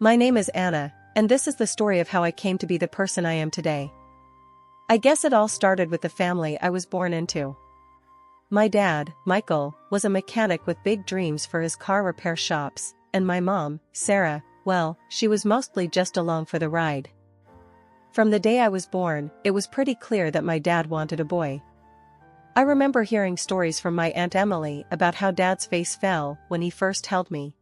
My name is Anna, and this is the story of how I came to be the person I am today. I guess it all started with the family I was born into. My dad, Michael, was a mechanic with big dreams for his car repair shops, and my mom, Sarah, well, she was mostly just along for the ride. From the day I was born, it was pretty clear that my dad wanted a boy. I remember hearing stories from my Aunt Emily about how Dad's face fell when he first held me.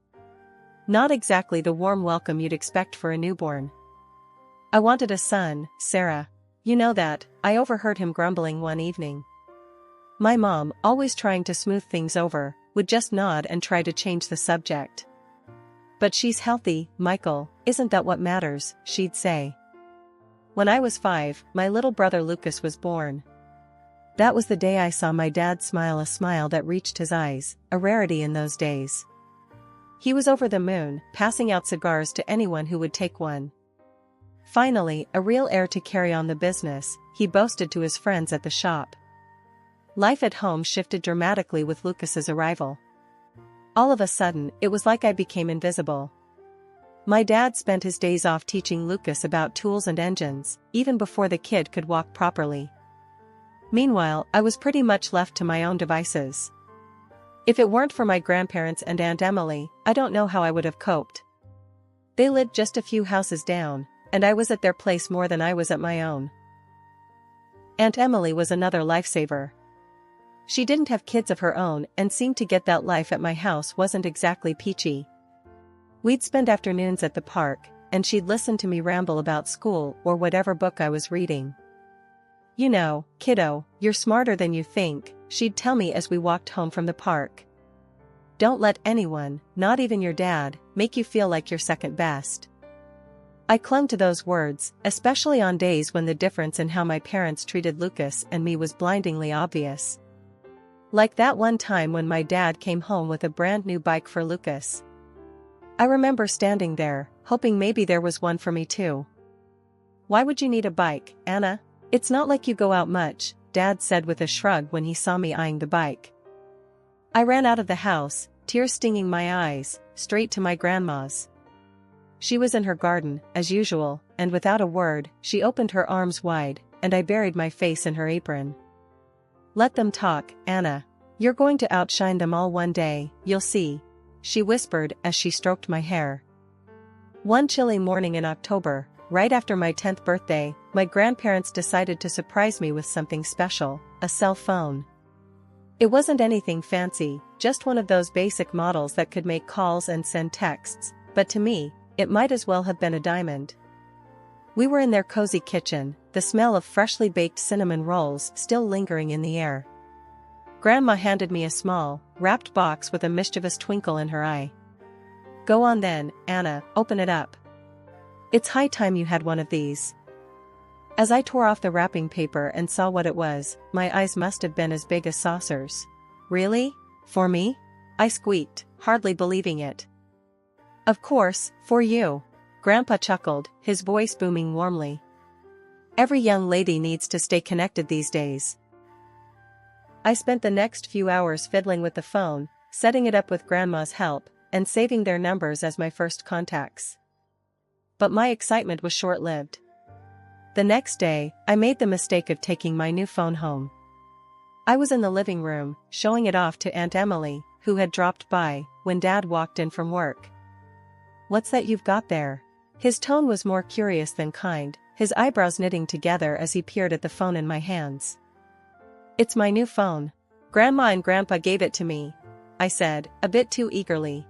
Not exactly the warm welcome you'd expect for a newborn. I wanted a son, Sarah. You know that, I overheard him grumbling one evening. My mom, always trying to smooth things over, would just nod and try to change the subject. But she's healthy, Michael, isn't that what matters, she'd say. When I was 5, my little brother Lucas was born. That was the day I saw my dad smile a smile that reached his eyes, a rarity in those days. He was over the moon, passing out cigars to anyone who would take one. Finally, a real heir to carry on the business, he boasted to his friends at the shop. Life at home shifted dramatically with Lucas's arrival. All of a sudden, it was like I became invisible. My dad spent his days off teaching Lucas about tools and engines, even before the kid could walk properly. Meanwhile, I was pretty much left to my own devices. If it weren't for my grandparents and Aunt Emily, I don't know how I would have coped. They lived just a few houses down, and I was at their place more than I was at my own. Aunt Emily was another lifesaver. She didn't have kids of her own and seemed to get that life at my house wasn't exactly peachy. We'd spend afternoons at the park, and she'd listen to me ramble about school or whatever book I was reading. You know, kiddo, you're smarter than you think, she'd tell me as we walked home from the park. Don't let anyone, not even your dad, make you feel like you're second best. I clung to those words, especially on days when the difference in how my parents treated Lucas and me was blindingly obvious. Like that one time when my dad came home with a brand new bike for Lucas. I remember standing there, hoping maybe there was one for me too. Why would you need a bike, Anna? It's not like you go out much, Dad said with a shrug when he saw me eyeing the bike. I ran out of the house, tears stinging my eyes, straight to my grandma's. She was in her garden, as usual, and without a word, she opened her arms wide, and I buried my face in her apron. Let them talk, Anna. You're going to outshine them all one day, you'll see, she whispered as she stroked my hair. One chilly morning in October, right after my 10th birthday, my grandparents decided to surprise me with something special, a cell phone. It wasn't anything fancy, just one of those basic models that could make calls and send texts, but to me, it might as well have been a diamond. We were in their cozy kitchen, the smell of freshly baked cinnamon rolls still lingering in the air. Grandma handed me a small, wrapped box with a mischievous twinkle in her eye. Go on then, Anna, open it up. It's high time you had one of these. As I tore off the wrapping paper and saw what it was, my eyes must have been as big as saucers. Really? For me? I squeaked, hardly believing it. Of course, for you. Grandpa chuckled, his voice booming warmly. Every young lady needs to stay connected these days. I spent the next few hours fiddling with the phone, setting it up with Grandma's help, and saving their numbers as my first contacts. But my excitement was short-lived. The next day, I made the mistake of taking my new phone home. I was in the living room, showing it off to Aunt Emily, who had dropped by, when Dad walked in from work. What's that you've got there? His tone was more curious than kind, his eyebrows knitting together as he peered at the phone in my hands. It's my new phone. Grandma and Grandpa gave it to me, I said, a bit too eagerly.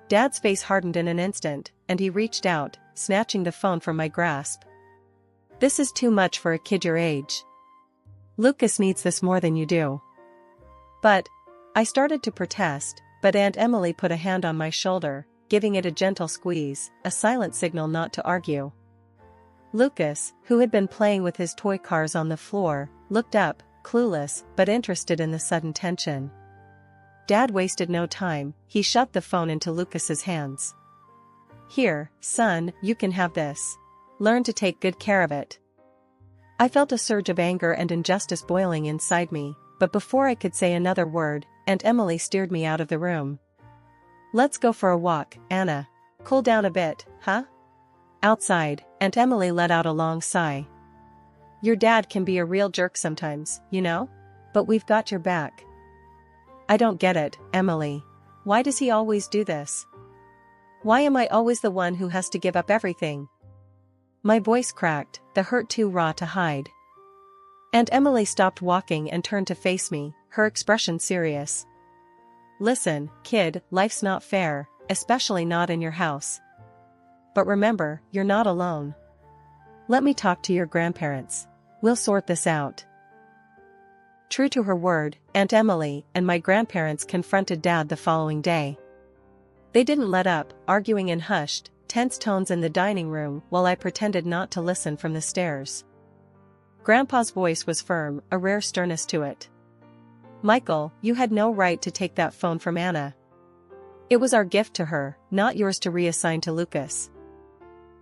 Dad's face hardened in an instant, and he reached out, snatching the phone from my grasp. This is too much for a kid your age. Lucas needs this more than you do. But, I started to protest, but Aunt Emily put a hand on my shoulder, giving it a gentle squeeze, a silent signal not to argue. Lucas, who had been playing with his toy cars on the floor, looked up, clueless but interested in the sudden tension. Dad wasted no time, he shoved the phone into Lucas's hands. Here, son, you can have this. Learn to take good care of it. I felt a surge of anger and injustice boiling inside me, but before I could say another word, Aunt Emily steered me out of the room. Let's go for a walk, Anna. Cool down a bit, huh? Outside, Aunt Emily let out a long sigh. Your dad can be a real jerk sometimes, you know? But we've got your back. I don't get it, Emily. Why does he always do this? Why am I always the one who has to give up everything? My voice cracked, the hurt too raw to hide. Aunt Emily stopped walking and turned to face me, her expression serious. Listen, kid, life's not fair, especially not in your house. But remember, you're not alone. Let me talk to your grandparents. We'll sort this out. True to her word, Aunt Emily and my grandparents confronted Dad the following day. They didn't let up, arguing in hushed, tense tones in the dining room while I pretended not to listen from the stairs. Grandpa's voice was firm, a rare sternness to it. Michael, you had no right to take that phone from Anna. It was our gift to her, not yours to reassign to Lucas.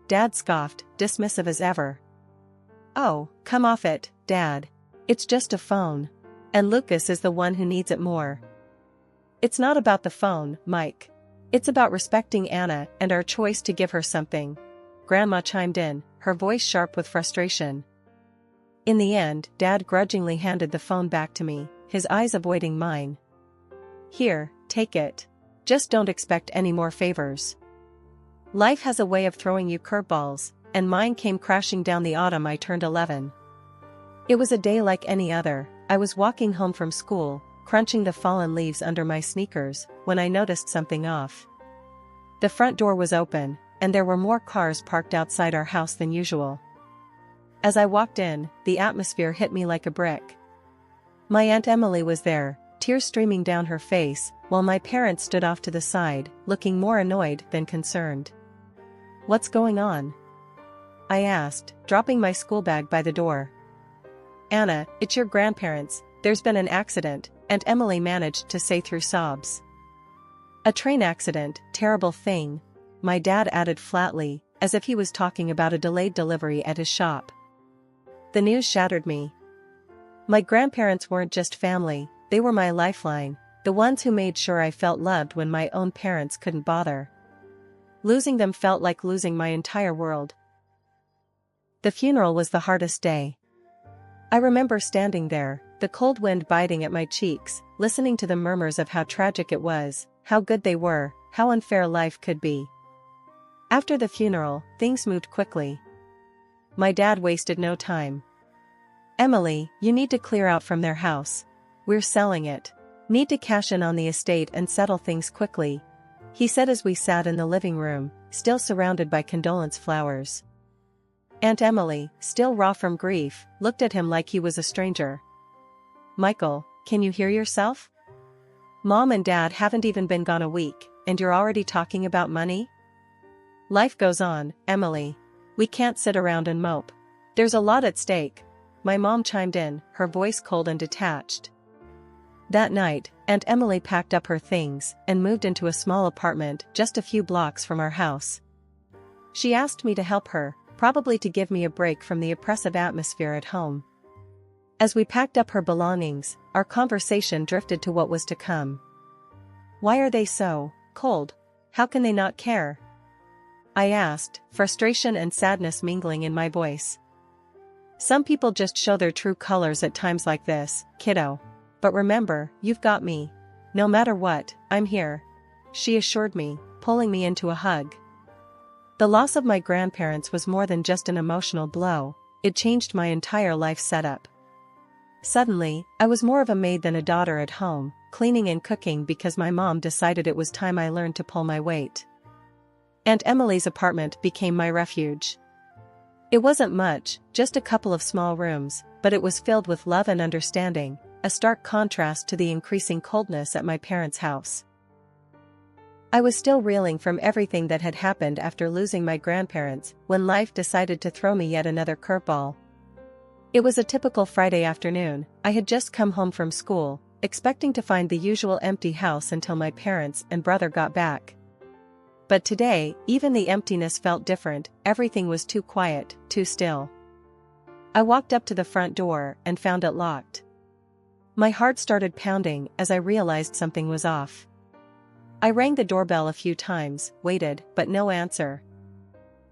Dad scoffed, dismissive as ever. Oh, come off it, Dad. It's just a phone. And Lucas is the one who needs it more. It's not about the phone, Mike. It's about respecting Anna and our choice to give her something. Grandma chimed in, her voice sharp with frustration. In the end, Dad grudgingly handed the phone back to me, his eyes avoiding mine. Here, take it. Just don't expect any more favors. Life has a way of throwing you curveballs, and mine came crashing down the autumn I turned 11. It was a day like any other. I was walking home from school, crunching the fallen leaves under my sneakers, when I noticed something off. The front door was open, and there were more cars parked outside our house than usual. As I walked in, the atmosphere hit me like a brick. My Aunt Emily was there, tears streaming down her face, while my parents stood off to the side, looking more annoyed than concerned. What's going on? I asked, dropping my school bag by the door. Anna, it's your grandparents, there's been an accident, Aunt Emily managed to say through sobs. A train accident, terrible thing, my dad added flatly, as if he was talking about a delayed delivery at his shop. The news shattered me. My grandparents weren't just family, they were my lifeline, the ones who made sure I felt loved when my own parents couldn't bother. Losing them felt like losing my entire world. The funeral was the hardest day. I remember standing there, the cold wind biting at my cheeks, listening to the murmurs of how tragic it was, how good they were, how unfair life could be. After the funeral, things moved quickly. My dad wasted no time. Emily, you need to clear out from their house. We're selling it. Need to cash in on the estate and settle things quickly, he said as we sat in the living room, still surrounded by condolence flowers. Aunt Emily, still raw from grief, looked at him like he was a stranger. Michael, can you hear yourself? Mom and Dad haven't even been gone a week, and you're already talking about money? Life goes on, Emily. We can't sit around and mope. There's a lot at stake. My mom chimed in, her voice cold and detached. That night, Aunt Emily packed up her things and moved into a small apartment just a few blocks from our house. She asked me to help her, probably to give me a break from the oppressive atmosphere at home. As we packed up her belongings, our conversation drifted to what was to come. Why are they so cold? How can they not care? I asked, frustration and sadness mingling in my voice. Some people just show their true colors at times like this, kiddo. But remember, you've got me. No matter what, I'm here, she assured me, pulling me into a hug. The loss of my grandparents was more than just an emotional blow, it changed my entire life setup. Suddenly, I was more of a maid than a daughter at home, cleaning and cooking because my mom decided it was time I learned to pull my weight. Aunt Emily's apartment became my refuge. It wasn't much, just a couple of small rooms, but it was filled with love and understanding, a stark contrast to the increasing coldness at my parents' house. I was still reeling from everything that had happened after losing my grandparents when life decided to throw me yet another curveball. It was a typical Friday afternoon. I had just come home from school, expecting to find the usual empty house until my parents and brother got back. But today, even the emptiness felt different, everything was too quiet, too still. I walked up to the front door and found it locked. My heart started pounding as I realized something was off. I rang the doorbell a few times, waited, but no answer.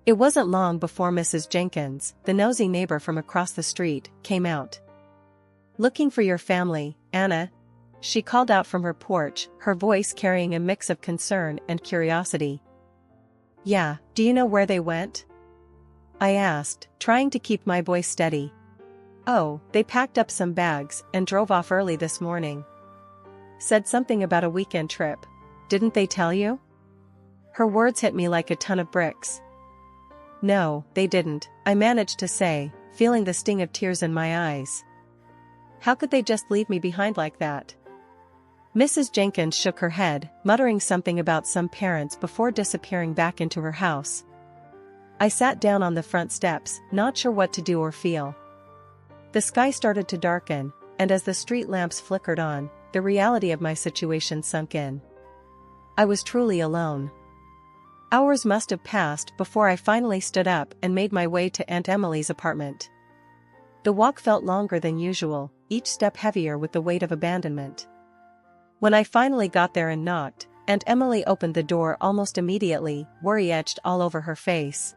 It wasn't long before Mrs. Jenkins, the nosy neighbor from across the street, came out. "Looking for your family, Anna?" she called out from her porch, her voice carrying a mix of concern and curiosity. "Yeah, do you know where they went?" I asked, trying to keep my voice steady. "Oh, they packed up some bags and drove off early this morning. Said something about a weekend trip. Didn't they tell you?" Her words hit me like a ton of bricks. "No, they didn't," I managed to say, feeling the sting of tears in my eyes. "How could they just leave me behind like that?" Mrs. Jenkins shook her head, muttering something about some parents before disappearing back into her house. I sat down on the front steps, not sure what to do or feel. The sky started to darken, and as the street lamps flickered on, the reality of my situation sunk in. I was truly alone. Hours must have passed before I finally stood up and made my way to Aunt Emily's apartment. The walk felt longer than usual, each step heavier with the weight of abandonment. When I finally got there and knocked, Aunt Emily opened the door almost immediately, worry etched all over her face.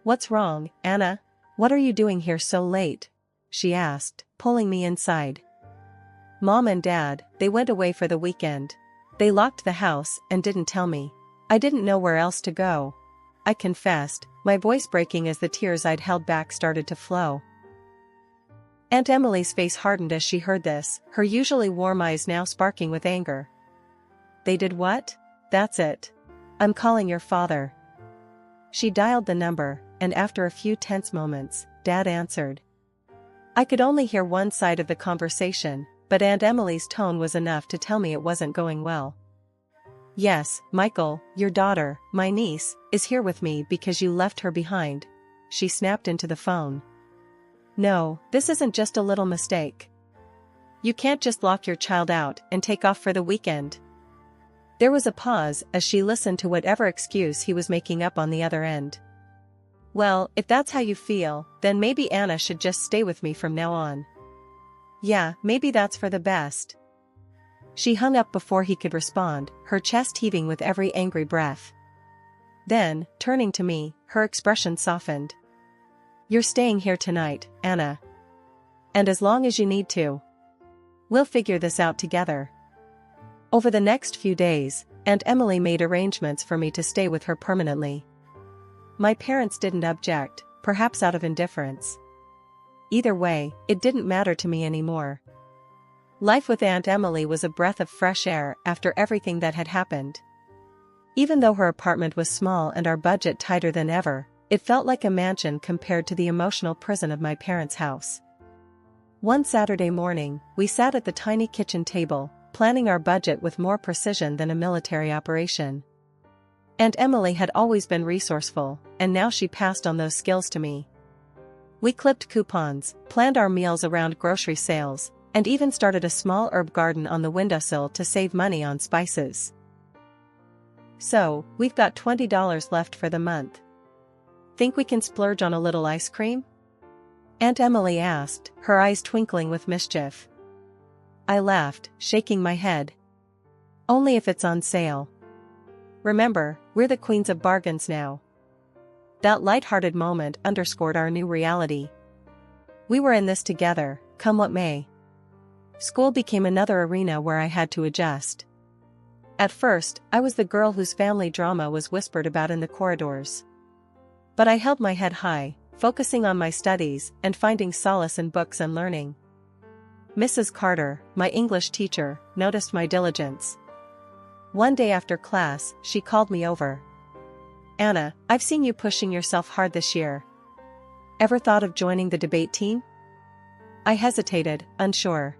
"What's wrong, Anna? What are you doing here so late?" she asked, pulling me inside. "Mom and Dad, they went away for the weekend. They locked the house and didn't tell me. I didn't know where else to go," I confessed, my voice breaking as the tears I'd held back started to flow. Aunt Emily's face hardened as she heard this, her usually warm eyes now sparking with anger. "They did what? That's it. I'm calling your father." She dialed the number, and after a few tense moments, Dad answered. I could only hear one side of the conversation, but Aunt Emily's tone was enough to tell me it wasn't going well. "Yes, Michael, your daughter, my niece, is here with me because you left her behind," she snapped into the phone. "No, this isn't just a little mistake. You can't just lock your child out and take off for the weekend." There was a pause as she listened to whatever excuse he was making up on the other end. "Well, if that's how you feel, then maybe Anna should just stay with me from now on." "Yeah, maybe that's for the best." She hung up before he could respond, her chest heaving with every angry breath. Then, turning to me, her expression softened. "You're staying here tonight, Anna. And as long as you need to. We'll figure this out together." Over the next few days, Aunt Emily made arrangements for me to stay with her permanently. My parents didn't object, perhaps out of indifference. Either way, it didn't matter to me anymore. Life with Aunt Emily was a breath of fresh air after everything that had happened. Even though her apartment was small and our budget tighter than ever, it felt like a mansion compared to the emotional prison of my parents' house. One Saturday morning, we sat at the tiny kitchen table, planning our budget with more precision than a military operation. Aunt Emily had always been resourceful, and now she passed on those skills to me. We clipped coupons, planned our meals around grocery sales, and even started a small herb garden on the windowsill to save money on spices. "So, we've got $20 left for the month. Think we can splurge on a little ice cream?" Aunt Emily asked, her eyes twinkling with mischief. I laughed, shaking my head. "Only if it's on sale. Remember, we're the queens of bargains now." That light-hearted moment underscored our new reality. We were in this together, come what may. School became another arena where I had to adjust. At first, I was the girl whose family drama was whispered about in the corridors. But I held my head high, focusing on my studies and finding solace in books and learning. Mrs. Carter, my English teacher, noticed my diligence. One day after class, she called me over. "Anna, I've seen you pushing yourself hard this year. Ever thought of joining the debate team?" I hesitated, unsure.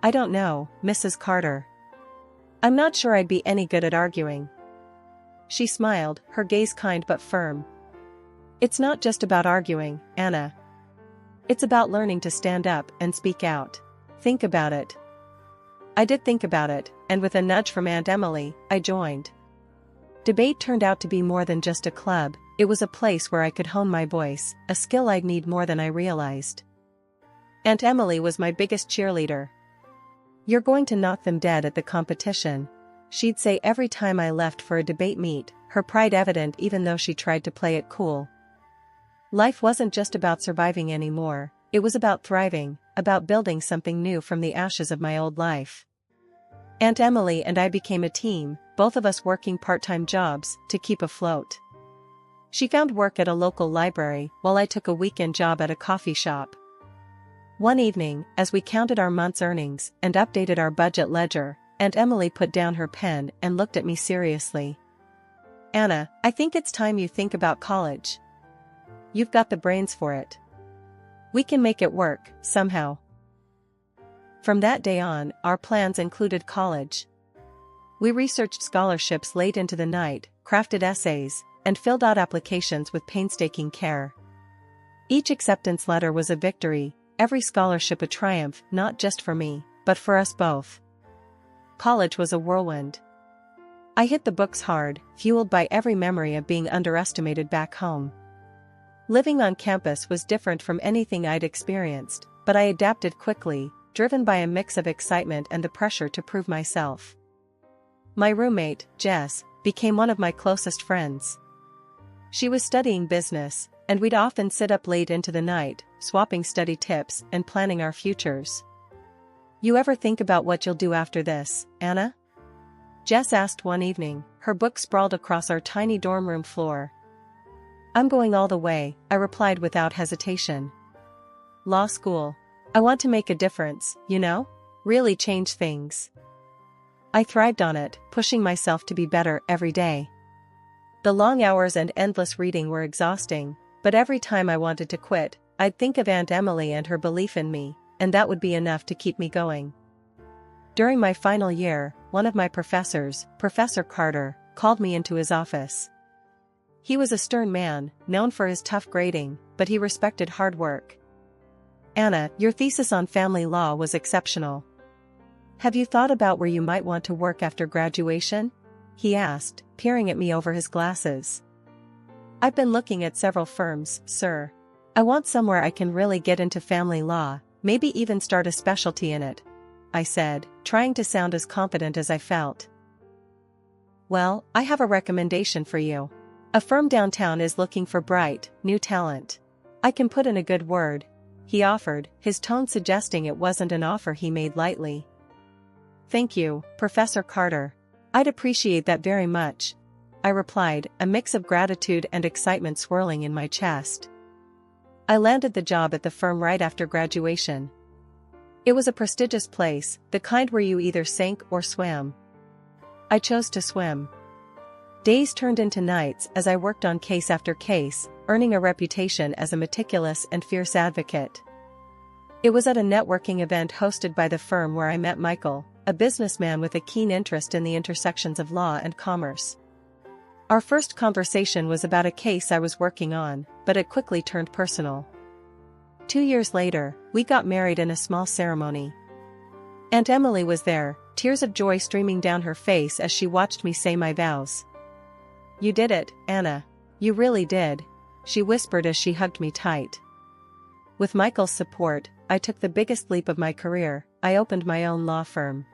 "I don't know, Mrs. Carter. I'm not sure I'd be any good at arguing." She smiled, her gaze kind but firm. "It's not just about arguing, Anna. It's about learning to stand up and speak out. Think about it." I did think about it, and with a nudge from Aunt Emily, I joined. Debate turned out to be more than just a club, it was a place where I could hone my voice, a skill I'd need more than I realized. Aunt Emily was my biggest cheerleader. "You're going to knock them dead at the competition. she'd say every time I left for a debate meet, her pride evident even though she tried to play it cool. Life wasn't just about surviving anymore, it was about thriving, about building something new from the ashes of my old life. Aunt Emily and I became a team, both of us working part-time jobs to keep afloat. She found work at a local library while I took a weekend job at a coffee shop. One evening, as we counted our month's earnings and updated our budget ledger, Aunt Emily put down her pen and looked at me seriously. "Anna, I think it's time you think about college. You've got the brains for it. We can make it work, somehow." From that day on, our plans included college. We researched scholarships late into the night, crafted essays, and filled out applications with painstaking care. Each acceptance letter was a victory, every scholarship a triumph, not just for me, but for us both. College was a whirlwind. I hit the books hard, fueled by every memory of being underestimated back home. Living on campus was different from anything I'd experienced, but I adapted quickly, driven by a mix of excitement and the pressure to prove myself. My roommate, Jess, became one of my closest friends. She was studying business, and we'd often sit up late into the night, swapping study tips and planning our futures. "You ever think about what you'll do after this, Anna?" Jess asked one evening, her book sprawled across our tiny dorm room floor. "I'm going all the way," I replied without hesitation. "Law school. I want to make a difference, you know? Really change things." I thrived on it, pushing myself to be better every day. The long hours and endless reading were exhausting, but every time I wanted to quit, I'd think of Aunt Emily and her belief in me, and that would be enough to keep me going. During my final year, one of my professors, Professor Carter, called me into his office. He was a stern man, known for his tough grading, but he respected hard work. "Anna, your thesis on family law was exceptional. Have you thought about where you might want to work after graduation?" he asked, peering at me over his glasses. "I've been looking at several firms, sir. I want somewhere I can really get into family law, maybe even start a specialty in it," I said, trying to sound as confident as I felt. "Well, I have a recommendation for you. A firm downtown is looking for bright, new talent. I can put in a good word," he offered, his tone suggesting it wasn't an offer he made lightly. "Thank you, Professor Carter. I'd appreciate that very much," I replied, a mix of gratitude and excitement swirling in my chest. I landed the job at the firm right after graduation. It was a prestigious place, the kind where you either sank or swam. I chose to swim. Days turned into nights as I worked on case after case, earning a reputation as a meticulous and fierce advocate. It was at a networking event hosted by the firm where I met Michael, a businessman with a keen interest in the intersections of law and commerce. Our first conversation was about a case I was working on, but it quickly turned personal. 2 years later, we got married in a small ceremony. Aunt Emily was there, tears of joy streaming down her face as she watched me say my vows. "You did it, Anna. You really did," she whispered as she hugged me tight. With Michael's support, I took the biggest leap of my career. I opened my own law firm.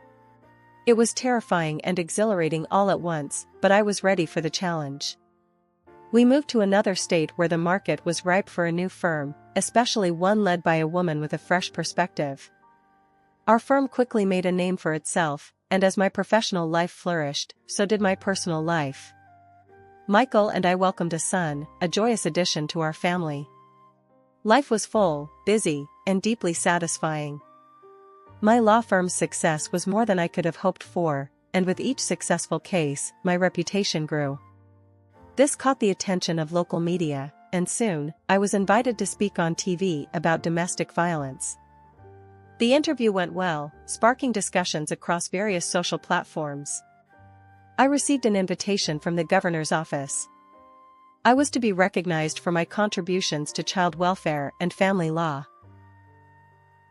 It was terrifying and exhilarating all at once, but I was ready for the challenge. We moved to another state where the market was ripe for a new firm, especially one led by a woman with a fresh perspective. Our firm quickly made a name for itself, and as my professional life flourished, so did my personal life. Michael and I welcomed a son, a joyous addition to our family. Life was full, busy, and deeply satisfying. My law firm's success was more than I could have hoped for, and with each successful case, my reputation grew. This caught the attention of local media, and soon, I was invited to speak on TV about domestic violence. The interview went well, sparking discussions across various social platforms. I received an invitation from the governor's office. I was to be recognized for my contributions to child welfare and family law.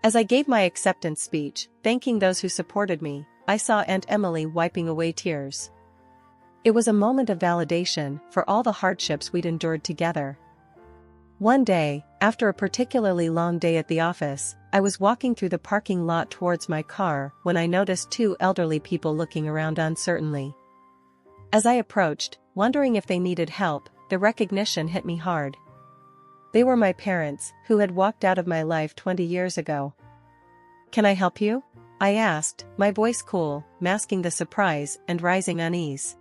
As I gave my acceptance speech, thanking those who supported me, I saw Aunt Emily wiping away tears. It was a moment of validation for all the hardships we'd endured together. One day, after a particularly long day at the office, I was walking through the parking lot towards my car when I noticed two elderly people looking around uncertainly. As I approached, wondering if they needed help, the recognition hit me hard. They were my parents, who had walked out of my life 20 years ago. "Can I help you?" I asked, my voice cool, masking the surprise and rising unease.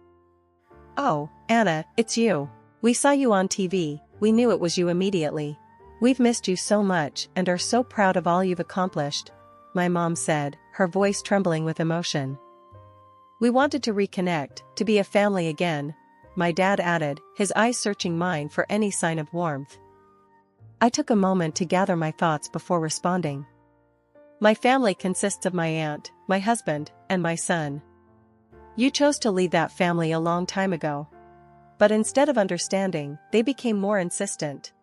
"Oh, Anna, it's you. We saw you on TV, we knew it was you immediately. We've missed you so much and are so proud of all you've accomplished," my mom said, her voice trembling with emotion. "We wanted to reconnect, to be a family again," my dad added, his eyes searching mine for any sign of warmth. I took a moment to gather my thoughts before responding. "My family consists of my aunt, my husband, and my son. You chose to lead that family a long time ago. But instead of understanding, they became more insistent.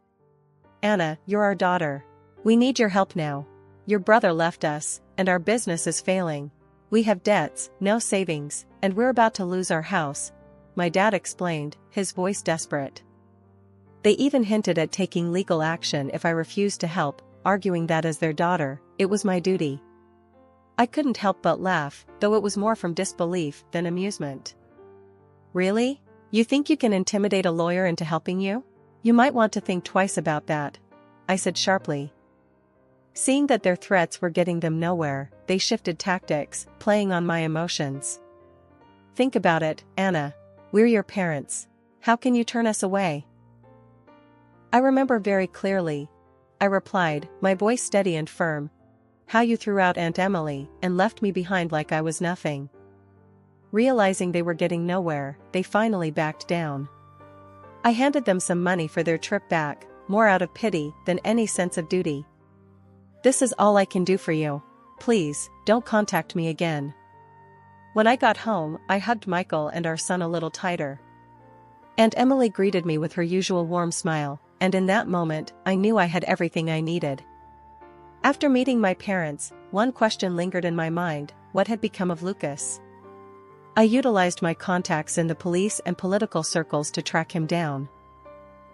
Anna, you're our daughter. We need your help now. Your brother left us, and our business is failing. We have debts, no savings, and we're about to lose our house," my dad explained, his voice desperate. They even hinted at taking legal action if I refused to help, arguing that as their daughter, it was my duty. I couldn't help but laugh, though it was more from disbelief than amusement. "Really? You think you can intimidate a lawyer into helping you? You might want to think twice about that," I said sharply. Seeing that their threats were getting them nowhere, they shifted tactics, playing on my emotions. "Think about it, Anna. We're your parents. How can you turn us away?" "I remember very clearly," I replied, my voice steady and firm, "how you threw out Aunt Emily and left me behind like I was nothing." Realizing they were getting nowhere, they finally backed down. I handed them some money for their trip back, more out of pity than any sense of duty. "This is all I can do for you. Please, don't contact me again." When I got home, I hugged Michael and our son a little tighter. Aunt Emily greeted me with her usual warm smile, and in that moment, I knew I had everything I needed. After meeting my parents, one question lingered in my mind: what had become of Lucas? I utilized my contacts in the police and political circles to track him down.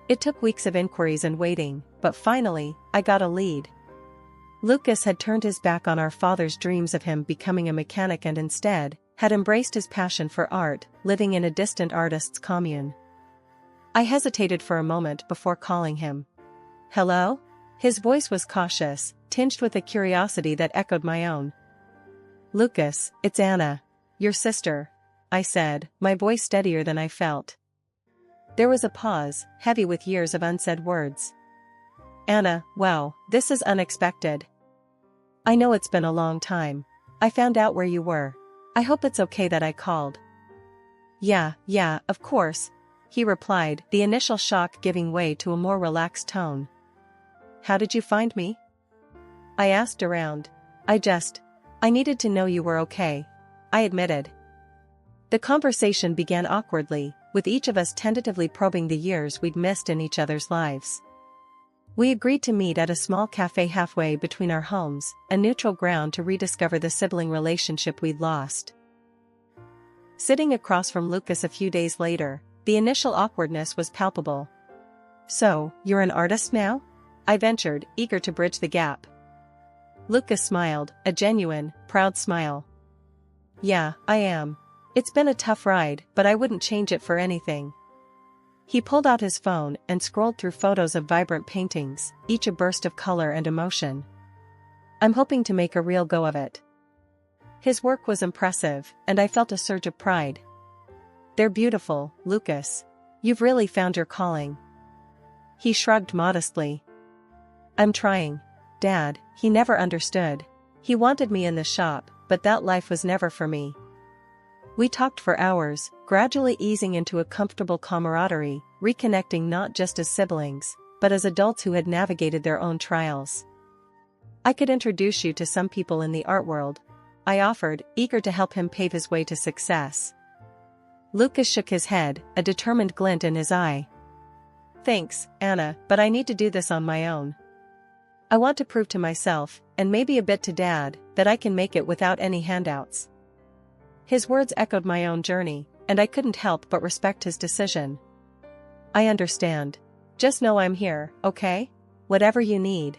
It took weeks of inquiries and waiting, but finally, I got a lead. Lucas had turned his back on our father's dreams of him becoming a mechanic and instead, had embraced his passion for art, living in a distant artist's commune. I hesitated for a moment before calling him. "Hello?" His voice was cautious, tinged with a curiosity that echoed my own. "Lucas, it's Anna. Your sister," I said, my voice steadier than I felt. There was a pause, heavy with years of unsaid words. "Anna, wow, this is unexpected. I know it's been a long time. I found out where you were. I hope it's okay that I called." Yeah, of course," he replied, the initial shock giving way to a more relaxed tone. "How did you find me?" I asked around. I needed to know you were okay," I admitted. The conversation began awkwardly, with each of us tentatively probing the years we'd missed in each other's lives. We agreed to meet at a small cafe halfway between our homes, a neutral ground to rediscover the sibling relationship we'd lost. Sitting across from Lucas a few days later, the initial awkwardness was palpable. "So, you're an artist now?" I ventured, eager to bridge the gap. Lucas smiled, a genuine, proud smile. "Yeah, I am. It's been a tough ride, but I wouldn't change it for anything." He pulled out his phone and scrolled through photos of vibrant paintings, each a burst of color and emotion. "I'm hoping to make a real go of it." His work was impressive, and I felt a surge of pride. "They're beautiful, Lucas. You've really found your calling." He shrugged modestly. "I'm trying. Dad, he never understood. He wanted me in the shop, but that life was never for me." We talked for hours, gradually easing into a comfortable camaraderie, reconnecting not just as siblings, but as adults who had navigated their own trials. "I could introduce you to some people in the art world," I offered, eager to help him pave his way to success. Lucas shook his head, a determined glint in his eye. "Thanks, Anna, but I need to do this on my own. I want to prove to myself, and maybe a bit to Dad, that I can make it without any handouts." His words echoed my own journey, and I couldn't help but respect his decision. "I understand. Just know I'm here, okay?" Whatever you need.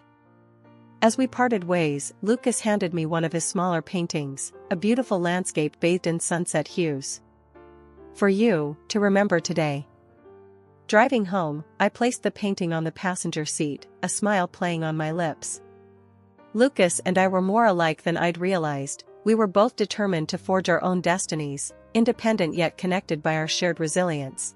As we parted ways, Lucas handed me one of his smaller paintings, a beautiful landscape bathed in sunset hues. For you, to remember today. Driving home, I placed the painting on the passenger seat, a smile playing on my lips. Lucas and I were more alike than I'd realized. We were both determined to forge our own destinies, independent yet connected by our shared resilience.